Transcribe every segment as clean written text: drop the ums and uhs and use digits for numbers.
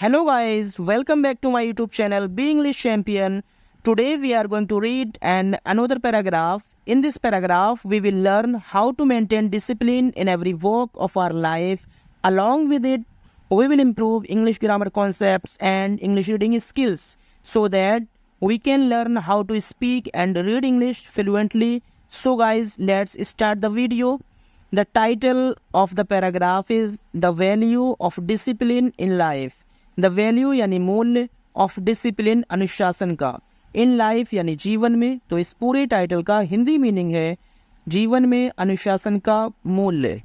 Hello guys, welcome back to my YouTube channel Be English Champion. Today we are going to read another paragraph. In this paragraph, we will learn how to maintain discipline in every walk of our life. Along with it, we will improve English grammar concepts and English reading skills so that we can learn how to speak and read English fluently. So guys, let's start the video. The title of the paragraph is The Value of Discipline in Life. The value यानी मूल्य of discipline अनुशासन का, in life यानी जीवन में। तो इस पूरे टाइटल का हिंदी मीनिंग है जीवन में अनुशासन का मूल्य।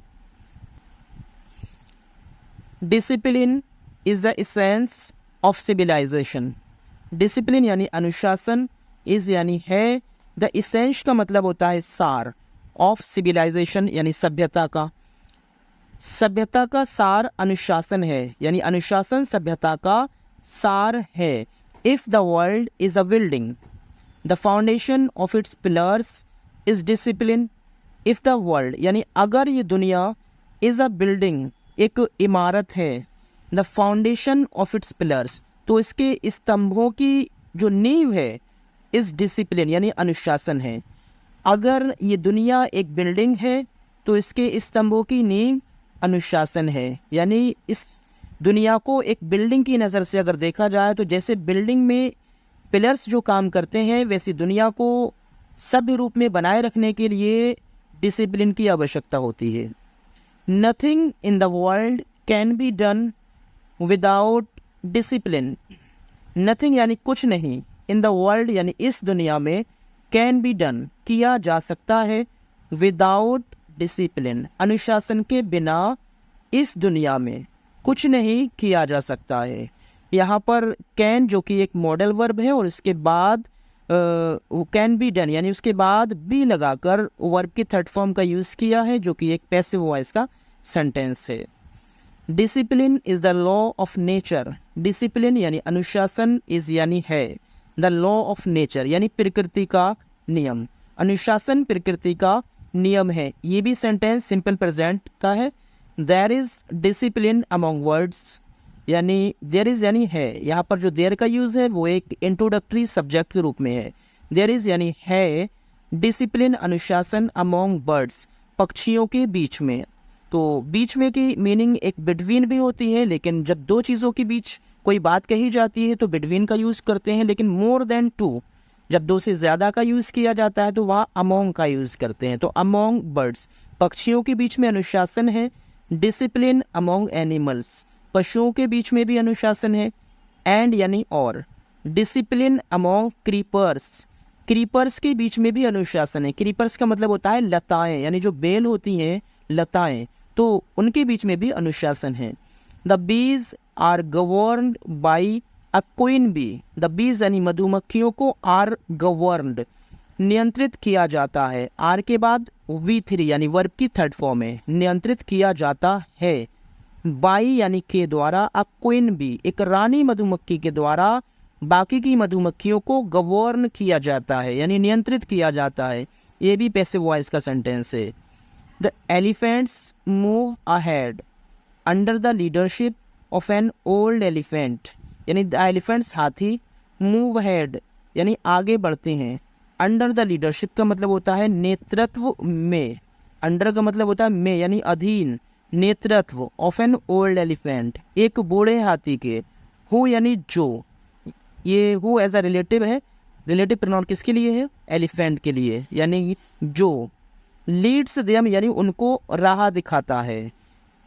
Discipline is the essence of civilization. Discipline यानी अनुशासन, इज यानी है, द एसेंस का मतलब होता है सार, ऑफ सिविलाइजेशन यानी सभ्यता का। सभ्यता का सार अनुशासन है, यानी अनुशासन सभ्यता का सार है। If the world is a building, the foundation of its pillars is discipline. If the world यानी अगर ये दुनिया, इज अ बिल्डिंग एक इमारत है, the foundation of its pillars तो इसके स्तंभों की जो नींव है, इज डिसिप्लिन यानी अनुशासन है। अगर ये दुनिया एक बिल्डिंग है तो इसके स्तंभों की नींव अनुशासन है। यानी इस दुनिया को एक बिल्डिंग की नज़र से अगर देखा जाए तो जैसे बिल्डिंग में पिलर्स जो काम करते हैं, वैसी दुनिया को सभ्य रूप में बनाए रखने के लिए डिसिप्लिन की आवश्यकता होती है। Nothing in the world can be done without discipline. Nothing यानी कुछ नहीं, इन द वर्ल्ड यानी इस दुनिया में, कैन बी डन किया जा सकता है, विदाउट डिसिप्लिन अनुशासन के बिना इस दुनिया में कुछ नहीं किया जा सकता है। यहाँ पर कैन जो कि एक मॉडल वर्ब है और इसके बाद कैन बी डन यानी उसके बाद बी लगाकर वर्ब की थर्ड फॉर्म का यूज़ किया है, जो कि एक पैसिव वॉइस का सेंटेंस है। Discipline is the law of nature. Discipline यानी अनुशासन, इज़ यानी है, द लॉ ऑफ नेचर यानी प्रकृति का नियम। अनुशासन प्रकृति का नियम है। ये भी सेंटेंस सिंपल प्रेजेंट का है। There is discipline among words, यानी देयर इज यानी है, यहाँ पर जो देयर का यूज़ है वो एक इंट्रोडक्टरी सब्जेक्ट के रूप में है। देयर इज यानी है, डिसिप्लिन अनुशासन अमॉन्ग बर्ड्स पक्षियों के बीच में। तो बीच में की मीनिंग एक बिटवीन भी होती है, लेकिन जब दो चीज़ों के बीच कोई बात कही जाती है तो बिटवीन का यूज़ करते हैं, लेकिन मोर देन टू जब दो से ज़्यादा का यूज़ किया जाता है तो वहाँ अमोंग का यूज़ करते हैं। तो अमोंग बर्ड्स पक्षियों के बीच में अनुशासन है। डिसिप्लिन अमोंग एनिमल्स पशुओं के बीच में भी अनुशासन है। एंड यानी और, डिसिप्लिन अमोंग क्रीपर्स क्रीपर्स के बीच में भी अनुशासन है। क्रीपर्स का मतलब होता है लताएँ, यानी जो बेल होती हैं लताएँ, तो उनके बीच में भी अनुशासन है। The bees are governed by a queen bee. The bees यानी मधुमक्खियों को आर गवर्न्ड नियंत्रित किया जाता है। आर के बाद V3 यानी वर्ब की थर्ड फॉर्म है, नियंत्रित किया जाता है। बाई यानी के द्वारा, अ क्वीन बी एक रानी मधुमक्खी के द्वारा बाकी की मधुमक्खियों को गवर्न किया जाता है, यानी नियंत्रित किया जाता है। ये भी पैसिव वॉइस का सेंटेंस है। The elephants move ahead under the leadership of an old elephant, यानी द एलिफेंट्स हाथी, मूव हेड यानी आगे बढ़ते हैं। अंडर द लीडरशिप का मतलब होता है नेतृत्व में, अंडर का मतलब होता है में यानी अधीन, नेतृत्व, ऑफ एन ओल्ड एलिफेंट एक बूढ़े हाथी के। हु यानी जो, ये हु एज अ रिलेटिव है, रिलेटिव प्रोनाउन किसके लिए है? एलिफेंट के लिए, यानी जो। लीड्स देम यानी उनको राह दिखाता है।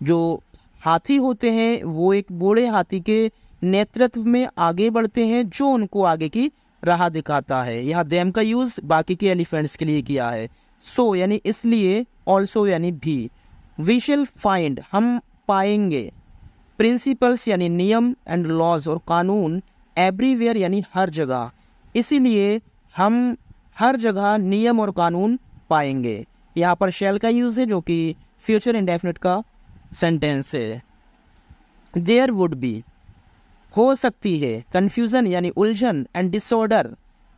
जो हाथी होते हैं वो एक बूढ़े हाथी के नेतृत्व में आगे बढ़ते हैं, जो उनको आगे की राह दिखाता है। यहाँ देम का यूज़ बाकी के एलिफेंट्स के लिए किया है। सो यानी इसलिए, ऑल्सो यानी भी। वी शिल फाइंड हम पाएंगे, प्रिंसिपल्स यानी नियम, एंड लॉज और कानून, एवरीवेयर यानी हर जगह, इसीलिए हम हर जगह नियम और कानून पाएंगे। यहाँ पर शैल का यूज़ है, जो कि फ्यूचर इंडेफिनिट का सेंटेंस है। देयर वुड बी हो सकती है, कन्फ्यूज़न यानी उलझन, एंड डिसऑर्डर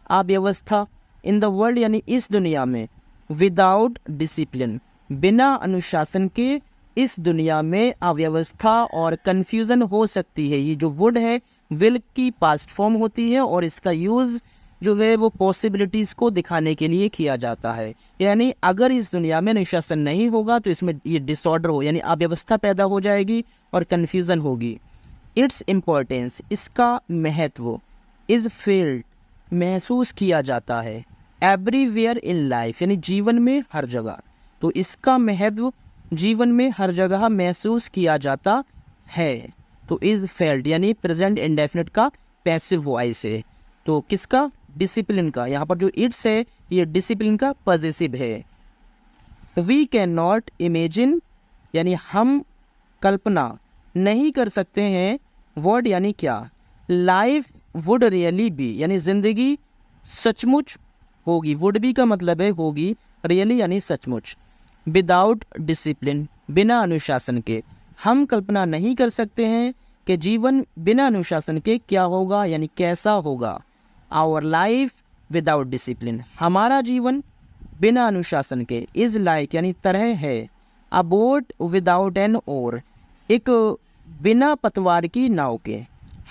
अव्यवस्था, इन द वर्ल्ड यानी इस दुनिया में, विदाउट डिसिप्लिन बिना अनुशासन के, इस दुनिया में अव्यवस्था और कन्फ्यूज़न हो सकती है। ये जो वुड है विल की पास्ट फॉर्म होती है और इसका यूज़ जो है वो पॉसिबिलिटीज़ को दिखाने के लिए किया जाता है। यानी अगर इस दुनिया में अनुशासन नहीं होगा तो इसमें ये डिसऑर्डर हो यानी अव्यवस्था पैदा हो जाएगी और कन्फ्यूज़न होगी। इट्स इम्पोर्टेंस, इसका महत्व, इज़ फील्ड, महसूस किया जाता है, एवरीवेयर इन लाइफ यानी जीवन में हर जगह। तो इसका महत्व जीवन में हर जगह महसूस किया जाता है। तो इज़ फेल्ट यानी प्रेजेंट इंडेफिनिट का पैसिव वॉइस है। तो किसका? डिसिप्लिन का। यहाँ पर जो इट्स है ये डिसिप्लिन का पॉजिटिव है। वी कैन नॉट इमेजिन यानी हम कल्पना नहीं कर सकते हैं। वर्ड यानी क्या? लाइफ वुड रियली बी यानी जिंदगी सचमुच होगी। वुड बी का मतलब है होगी, रियली यानी सचमुच। विदाउट डिसिप्लिन, बिना अनुशासन के। हम कल्पना नहीं कर सकते हैं कि जीवन बिना अनुशासन के क्या होगा यानी कैसा होगा। आवर लाइफ विदाउट डिसिप्लिन, हमारा जीवन बिना अनुशासन के। इज लाइक यानी तरह है। A boat without an oar, एक बिना पतवार की नाव के।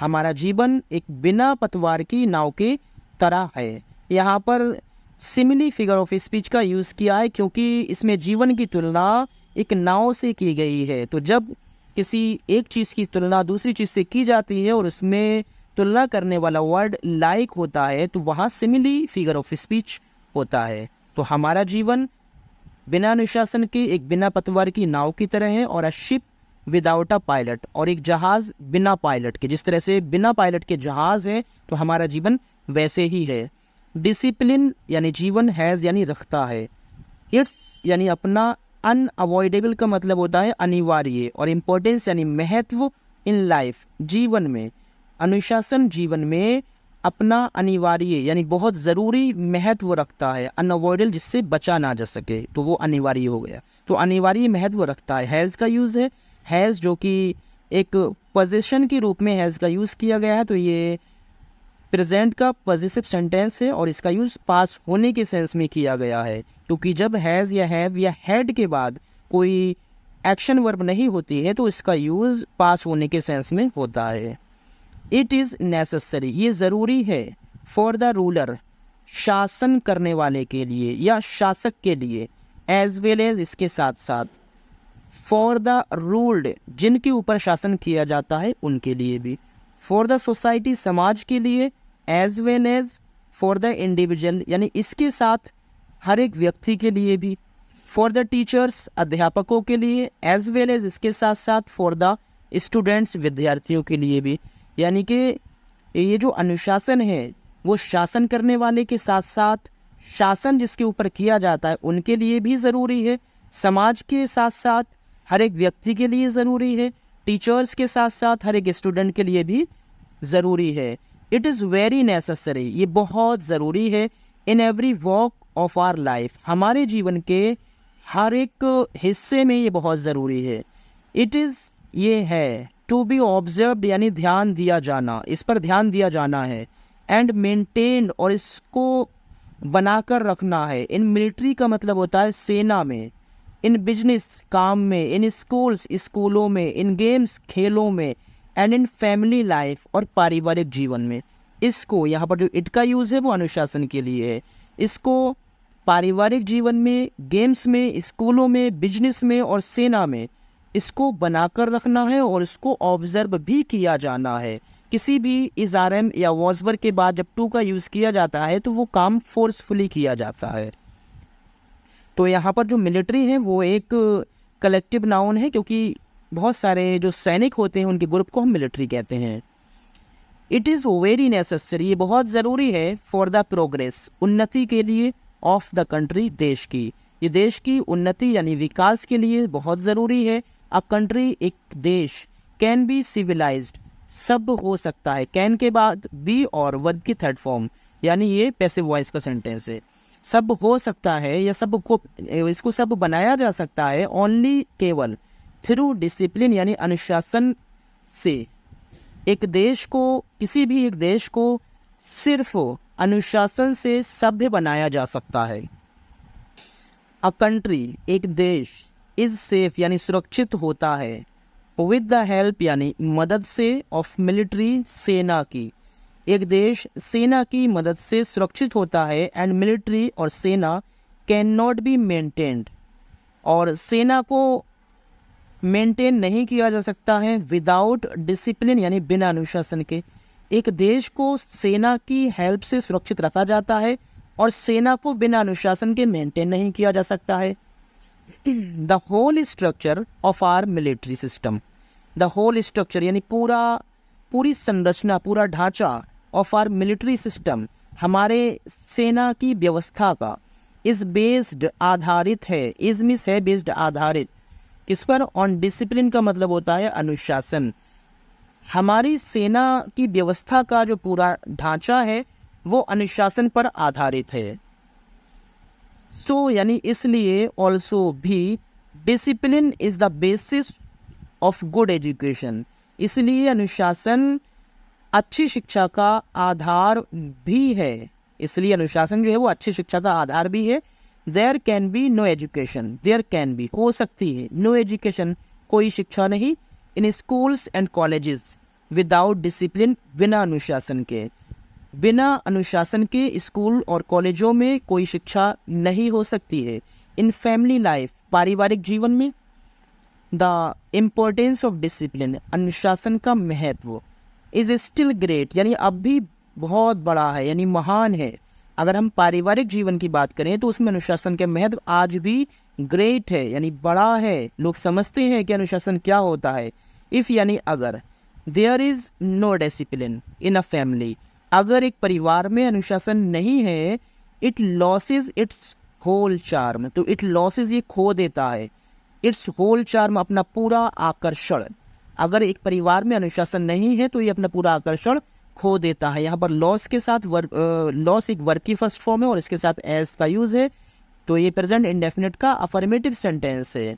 हमारा जीवन एक बिना पतवार की नाव के तरह है। यहाँ पर सिमिली फिगर ऑफ स्पीच का यूज़ किया है क्योंकि इसमें जीवन की तुलना एक नाव से की गई है। तो जब किसी एक चीज़ की तुलना दूसरी चीज़ से की जाती है और उसमें तुलना करने वाला वर्ड लाइक होता है तो वहाँ सिमिली फिगर ऑफ स्पीच होता है। तो हमारा जीवन बिना अनुशासन के एक बिना पतवार की नाव की तरह है। और a ship without a pilot, और एक जहाज़ बिना पायलट के। जिस तरह से बिना पायलट के जहाज़ है तो हमारा जीवन वैसे ही है। डिसिप्लिन यानी जीवन, हैज़ यानी रखता है, इट्स यानी अपना, अनअवॉइडेबल का मतलब होता है अनिवार्य, और इम्पोर्टेंस यानी महत्व, इन लाइफ जीवन में। अनुशासन जीवन में अपना अनिवार्य यानी बहुत ज़रूरी महत्व रखता है। अनअवॉइडेबल जिससे बचा ना जा सके तो वो अनिवार्य हो गया। तो अनिवार्य महत्व रखता है। हैज़ का यूज़ है, हैज़ जो कि एक पोजीशन के रूप में हैज़ का यूज़ किया गया है। तो ये प्रेजेंट का पॉजिटिव सेंटेंस है और इसका यूज़ पास होने के सेंस में किया गया है क्योंकि जब हैज़ या हैव या हैड के बाद कोई एक्शन वर्ब नहीं होती है तो इसका यूज़ पास होने के सेंस में होता है। इट इज़ नेसेसरी, ये ज़रूरी है। फॉर द रूलर, शासन करने वाले के लिए या शासक के लिए। एज वेल एज, इसके साथ साथ। फॉर द रूल्ड, जिनके ऊपर शासन किया जाता है उनके लिए भी। फॉर द सोसाइटी, समाज के लिए। As well as for the individual, यानी इसके साथ हर एक व्यक्ति के लिए भी। फॉर द टीचर्स, अध्यापकों के लिए। एज वेल एज, इसके साथ साथ फॉर द स्टूडेंट्स, विद्यार्थियों के लिए भी। यानी कि ये जो अनुशासन है वो शासन करने वाले के साथ साथ शासन जिसके ऊपर किया जाता है उनके लिए भी ज़रूरी है। समाज के साथ साथ हर एक व्यक्ति के लिए ज़रूरी है। टीचर्स के साथ साथ हर एक स्टूडेंट के लिए भी ज़रूरी है। इट इज़ वेरी नेसेसरी, ये बहुत ज़रूरी है। In every walk of our life, हमारे जीवन के हर एक हिस्से में ये बहुत ज़रूरी है। इट इज़, ये है। टू बी ऑब्जर्व्ड यानी ध्यान दिया जाना, इस पर ध्यान दिया जाना है। एंड मेंटेन्ड, और इसको बनाकर रखना है। इन मिलिट्री का मतलब होता है सेना में। इन बिजनेस, काम में। इन स्कूल्स, स्कूलों में। इन गेम्स, खेलों में। एंड इन फैमिली लाइफ, और पारिवारिक जीवन में। इसको, यहाँ पर जो इट का यूज़ है वो अनुशासन के लिए है। इसको पारिवारिक जीवन में, गेम्स में, स्कूलों में, बिजनेस में और सेना में इसको बनाकर रखना है और इसको ऑब्जर्व भी किया जाना है। किसी भी इज़ारम या वॉजवर के बाद जब टू का यूज़ किया जाता है तो वो काम फोर्सफुली किया जाता है। तो यहाँ पर जो मिलिट्री है वो एक कलेक्टिव नाउन है क्योंकि बहुत सारे जो सैनिक होते हैं उनके ग्रुप को हम मिलिट्री कहते हैं। इट इज़ वेरी नेसेसरी, ये बहुत ज़रूरी है। फॉर द प्रोग्रेस, उन्नति के लिए। ऑफ द कंट्री, देश की। ये देश की उन्नति यानी विकास के लिए बहुत ज़रूरी है। अ कंट्री, एक देश। कैन बी सिविलाइज्ड, सब हो सकता है। कैन के बाद बी और वर्ब की थर्ड फॉर्म, यानी ये पैसिव वॉइस का सेंटेंस है। सब हो सकता है या सब को, इसको सब बनाया जा सकता है ओनली, केवल। थ्रू डिसिप्लिन यानी अनुशासन से। एक देश को, किसी भी एक देश को सिर्फ अनुशासन से सभ्य बनाया जा सकता है। अ कंट्री, एक देश। इज सेफ यानी सुरक्षित होता है विद द हेल्प यानी मदद से ऑफ मिलिट्री सेना की। एक देश सेना की मदद से सुरक्षित होता है एंड मिलिट्री और सेना कैन नॉट बी मेंटेन्ड, और सेना को मेंटेन नहीं किया जा सकता है विदाउट डिसिप्लिन यानी बिना अनुशासन के। एक देश को सेना की हेल्प से सुरक्षित रखा जाता है और सेना को बिना अनुशासन के मेंटेन नहीं किया जा सकता है। The whole structure of our military system, the whole structure यानी पूरी संरचना, पूरा ढांचा ऑफ आर मिलिट्री सिस्टम, हमारे सेना की व्यवस्था का, इज बेस्ड आधारित है, इज मिस है बेस्ड आधारित, किस पर? ऑन डिसिप्लिन का मतलब होता है अनुशासन। हमारी सेना की व्यवस्था का जो पूरा ढांचा है वो अनुशासन पर आधारित है। सो यानी इसलिए ऑल्सो भी discipline is the basis of good education, इसलिए अनुशासन अच्छी शिक्षा का आधार भी है, इसलिए अनुशासन जो है वो अच्छी शिक्षा का आधार भी है। There can be no education, there can be हो सकती है, नो एजुकेशन कोई शिक्षा नहीं, in schools and colleges without discipline बिना अनुशासन के, बिना अनुशासन के स्कूल और कॉलेजों में कोई शिक्षा नहीं हो सकती है। इन फैमिली लाइफ पारिवारिक जीवन में द इम्पोर्टेंस ऑफ डिसिप्लिन अनुशासन का महत्व इज स्टिल ग्रेट यानी अब भी बहुत बड़ा है यानी महान है। अगर हम पारिवारिक जीवन की बात करें तो उसमें अनुशासन के महत्व आज भी ग्रेट है यानी बड़ा है, लोग समझते हैं कि अनुशासन क्या होता है। इफ़ यानी अगर, there is no discipline in a family, अगर एक परिवार में अनुशासन नहीं है, it losses its whole charm, तो इट लॉसेज ये खो देता है, इट्स होल चार्म अपना पूरा आकर्षण। अगर एक परिवार में अनुशासन नहीं है तो ये अपना पूरा आकर्षण खो देता है। यहाँ पर लॉस के साथ लॉस एक वर्ब की फर्स्ट फॉर्म है और इसके साथ एस का यूज है, तो ये प्रेजेंट इंडेफिनिट का अफर्मेटिव सेंटेंस है।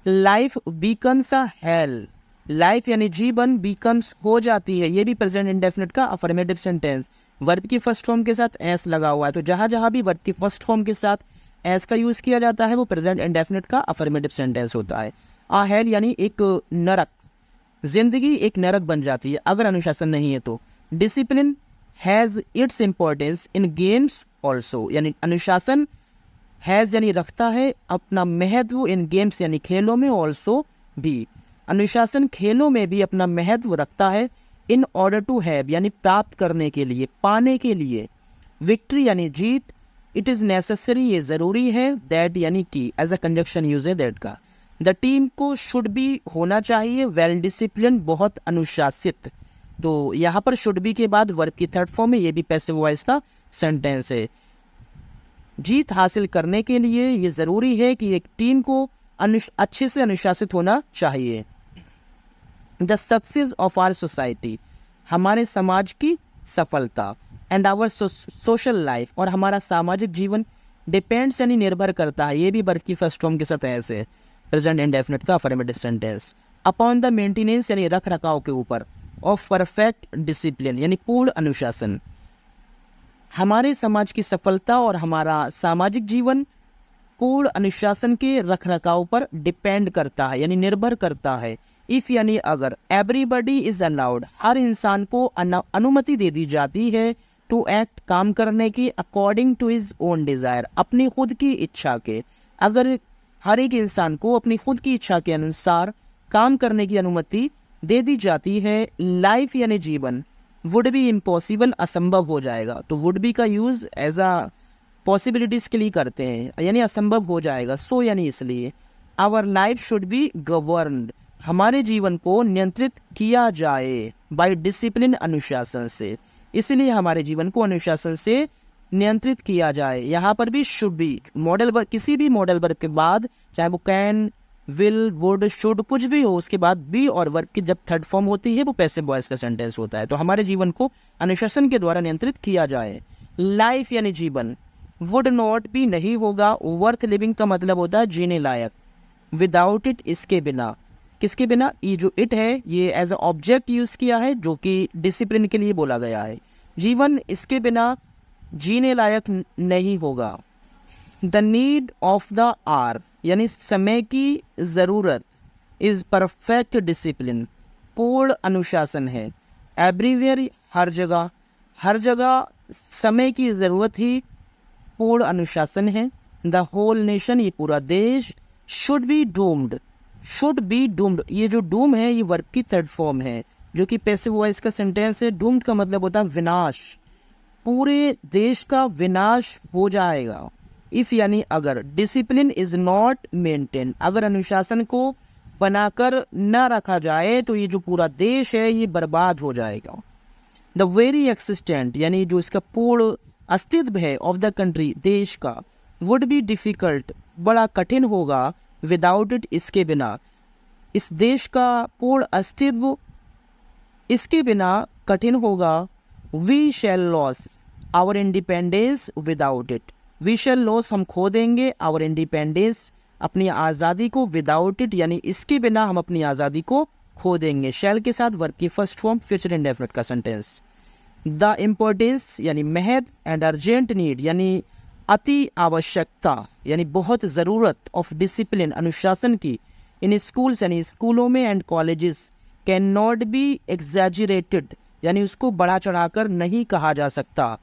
Life becomes a hello, life यानी जीवन बिकम्स हो जाती है, ये भी प्रेजेंट इंडेफिनिट का अफर्मेटिव सेंटेंस, वर्ब की फर्स्ट फॉर्म के साथ एस लगा हुआ है, तो जहाँ जहाँ भी वर्ब की फर्स्ट फॉर्म के साथ एस का यूज किया जाता है वो प्रेजेंट इंडेफिनिट का अफर्मेटिव सेंटेंस होता है। आ हेल यानी एक नरक, जिंदगी एक नरक बन जाती है अगर अनुशासन नहीं है तो। Discipline has its importance in games also, यानी अनुशासन हैज़ यानी रखता है अपना महत्व इन गेम्स यानी खेलों में, ऑल्सो भी, अनुशासन खेलों में भी अपना महत्व रखता है। इन ऑर्डर टू हैव यानी प्राप्त करने के लिए, पाने के लिए, विक्ट्री यानी जीत, इट इज़ नेसेसरी ये ज़रूरी है, दैट यानी कि एज अ कंजक्शन यूज है दैट का। द टीम को शुड भी होना चाहिए वेल डिसिप्लिन, बहुत अनुशासित, तो यहाँ पर शुड बी के बाद वर्ब की थर्ड फॉर्म है, ये भी पैसिव वॉइस का सेंटेंस है। जीत हासिल करने के लिए ये ज़रूरी है कि एक टीम को अच्छे से अनुशासित होना चाहिए। The success of our society, हमारे समाज की सफलता, एंड आवर सोशल लाइफ, और हमारा सामाजिक जीवन, डिपेंड्स यानी निर्भर करता है, ये भी वर्ब की फर्स्ट फॉर्म के साथ ऐसे प्रेजेंट इंडेफिनिट का affirmative sentence. Upon the maintenance यानी रख रखाव के ऊपर, ऑफ परफेक्ट डिसिप्लिन यानी पूर्ण अनुशासन, हमारे समाज की सफलता और हमारा सामाजिक जीवन पूर्ण अनुशासन के रख रखाव पर डिपेंड करता है यानी निर्भर करता है। इफ़ यानी अगर, एवरीबडी इज अलाउड, हर इंसान को अनुमति दे दी जाती है, टू एक्ट काम करने की, according to his own desire अपनी खुद की इच्छा के, अगर हर एक इंसान को अपनी खुद की इच्छा के अनुसार काम करने की अनुमति दे दी जाती है, लाइफ यानी जीवन, वुड बी इम्पॉसिबल असंभव हो जाएगा, तो वुड बी का यूज़ एज अ पॉसिबिलिटीज़ के लिए करते हैं यानी असंभव हो जाएगा। सो यानी इसलिए, our life should be governed, हमारे जीवन को नियंत्रित किया जाए, बाय डिसिप्लिन अनुशासन से, इसलिए हमारे जीवन को अनुशासन से नियंत्रित किया जाए। यहाँ पर भी शुड बी मॉडल वर्ब, किसी भी मॉडल वर्ब के बाद चाहे वो कैन, विल, वुड, शुड कुछ भी हो, उसके बाद बी और वर्ब की जब थर्ड फॉर्म होती है वो पैसिव वॉइस का सेंटेंस होता है। तो हमारे जीवन को अनुशासन के द्वारा नियंत्रित किया जाए। लाइफ यानी जीवन, वुड नॉट भी नहीं होगा, वर्थ लिविंग का मतलब होता है जीने लायक, विदाउट इट इसके बिना, किसके बिना, ये जो इट है ये एज अ ऑब्जेक्ट यूज किया है जो कि डिसिप्लिन के लिए बोला गया है। जीवन इसके बिना जीने लायक नहीं होगा। The need of the hour यानी समय की ज़रूरत, इज़ परफेक्ट डिसिप्लिन, पूर्ण अनुशासन है। एवरीवेयर, हर जगह समय की ज़रूरत ही पूर्ण अनुशासन है। द होल नेशन, ये पूरा देश, शुड बी डूम्ड, ये जो डूम है ये वर्ब की थर्ड फॉर्म है जो कि पैसिव वॉइस का सेंटेंस है। डूम्ड का मतलब होता है विनाश, पूरे देश का विनाश हो जाएगा। इफ यानी अगर, डिसिप्लिन इज नॉट मेंटेन, अगर अनुशासन को बनाकर न रखा जाए तो ये जो पूरा देश है ये बर्बाद हो जाएगा। द वेरी एक्सिस्टेंट, यानी जो इसका पूर्ण अस्तित्व है, ऑफ द कंट्री, देश का, वुड बी डिफिकल्ट, बड़ा कठिन होगा, विदाउट इट, इसके बिना, इस देश का पूर्ण अस्तित्व इसके बिना कठिन होगा। We shall loss our independence without it, we shall loss, हम खो देंगे, आवर इंडिपेंडेंस, अपनी आज़ादी को, विदाउट इट यानी इसके बिना हम अपनी आज़ादी को खो देंगे। शैल के साथ वर्ब की फर्स्ट फॉर्म, फ्यूचर इंडेफिनिट का सेंटेंस। द इम्पोर्टेंस यानी महत्व, एंड अर्जेंट नीड यानी अति आवश्यकता यानी बहुत ज़रूरत, ऑफ डिसिप्लिन, अनुशासन की, इन स्कूल्स यानी स्कूलों में, and colleges, can not be exaggerated यानी उसको बढ़ा चढ़ाकर नहीं कहा जा सकता।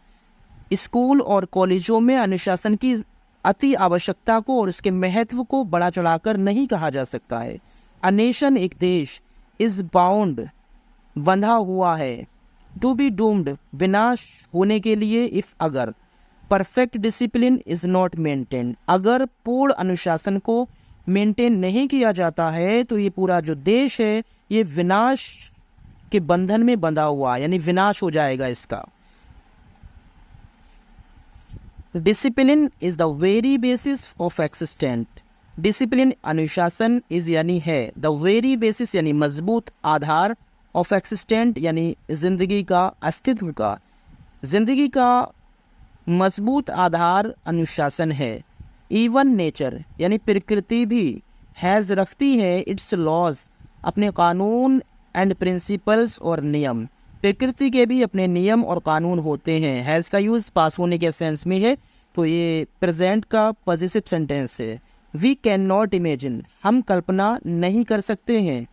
स्कूल और कॉलेजों में अनुशासन की अति आवश्यकता को और उसके महत्व को बढ़ा चढ़ाकर नहीं कहा जा सकता है। अ नेशन, एक देश, इज बाउंड, बंधा हुआ है, टू बी डूम्ड, विनाश होने के लिए, इफ अगर, perfect discipline is not maintain, अगर पूर्ण अनुशासन को मेंटेन नहीं किया जाता है तो ये पूरा जो देश है ये विनाश के बंधन में बंधा हुआ यानी विनाश हो जाएगा इसका। Discipline is the very basis of existent, discipline अनुशासन, इज यानी है, द वेरी बेसिस यानी मजबूत आधार, ऑफ एक्सिस्टेंट यानी जिंदगी का, अस्तित्व का, जिंदगी का मजबूत आधार अनुशासन है। इवन नेचर यानी प्रकृति भी, हैज़ रखती है, इट्स लॉज, अपने कानून, एंड प्रिंसिपल्स और नियम, प्रकृति के भी अपने नियम और कानून होते हैं। हैज़ का यूज़ पास होने के सेंस में है तो ये प्रेजेंट का पॉजिटिव सेंटेंस है। वी कैन नॉट इमेजिन, हम कल्पना नहीं कर सकते हैं,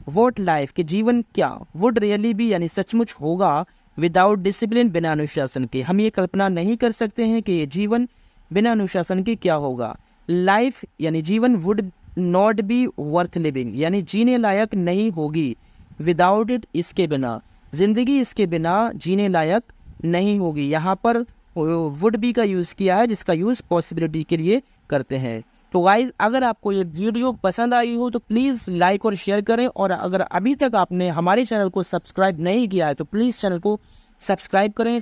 वॉट लाइफ, के जीवन क्या, वुड रियली बी यानी सचमुच होगा, विदाउट डिसिप्लिन, बिना अनुशासन के, हम ये कल्पना नहीं कर सकते हैं कि ये जीवन बिना अनुशासन के क्या होगा। लाइफ यानी जीवन, would not be worth living यानी जीने लायक नहीं होगी, विदाउट इट, इसके बिना, जिंदगी इसके बिना जीने लायक नहीं होगी। यहाँ पर वुड बी का यूज़ किया है जिसका यूज़ पॉसिबिलिटी के लिए करते हैं। तो गाइज अगर आपको ये वीडियो पसंद आई हो तो प्लीज़ लाइक और शेयर करें, और अगर अभी तक आपने हमारे चैनल को सब्सक्राइब नहीं किया है तो प्लीज़ चैनल को सब्सक्राइब करें।